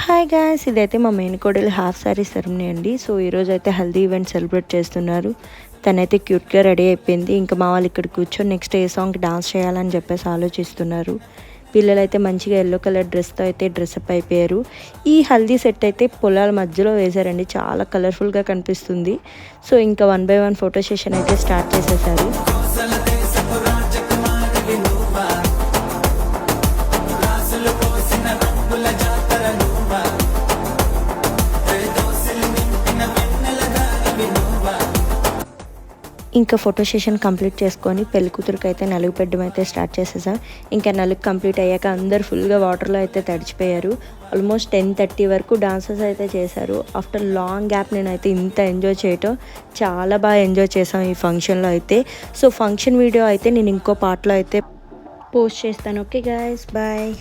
Hi guys, ఇదైతే మా main కోడలు హాఫ్ సారీ సెరమనీ అండి. సో ఈరోజు అయితే హల్దీ ఈవెంట్ సెలబ్రేట్ చేస్తున్నారు. తనైతే క్యూట్గా రెడీ అయిపోయింది. ఇంకా మా వాళ్ళు ఇక్కడ కూర్చొని నెక్స్ట్ ఏ సాంగ్కి డాన్స్ చేయాలని చెప్పేసి ఆలోచిస్తున్నారు. పిల్లలైతే మంచిగా ఎల్లో కలర్ డ్రెస్తో అయితే డ్రెస్అప్ అయిపోయారు. ఈ హల్దీ సెట్ అయితే పొలాల మధ్యలో వేశారండి, చాలా కలర్ఫుల్గా కనిపిస్తుంది. సో ఇంకా 1 by 1 ఫోటో సెషన్ అయితే స్టార్ట్ చేసేసారు. ఇంకా ఫోటో సెషన్ కంప్లీట్ చేసుకొని పెళ్లి కూతురికి అయితే నలుగు పెట్టడం అయితే స్టార్ట్ చేసేసాం. ఇంకా నలుగు కంప్లీట్ అయ్యాక అందరు ఫుల్గా వాటర్లో అయితే తడిచిపోయారు. ఆల్మోస్ట్ 10:30 వరకు డాన్సెస్ అయితే చేశారు. ఆఫ్టర్ లాంగ్ గ్యాప్ నేనైతే ఇంత ఎంజాయ్ చేయటం చాలా బాగా ఎంజాయ్ చేసాం ఈ ఫంక్షన్లో అయితే. సో ఫంక్షన్ వీడియో అయితే నేను ఇంకో పార్ట్లో అయితే పోస్ట్ చేస్తాను. Okay guys, bye.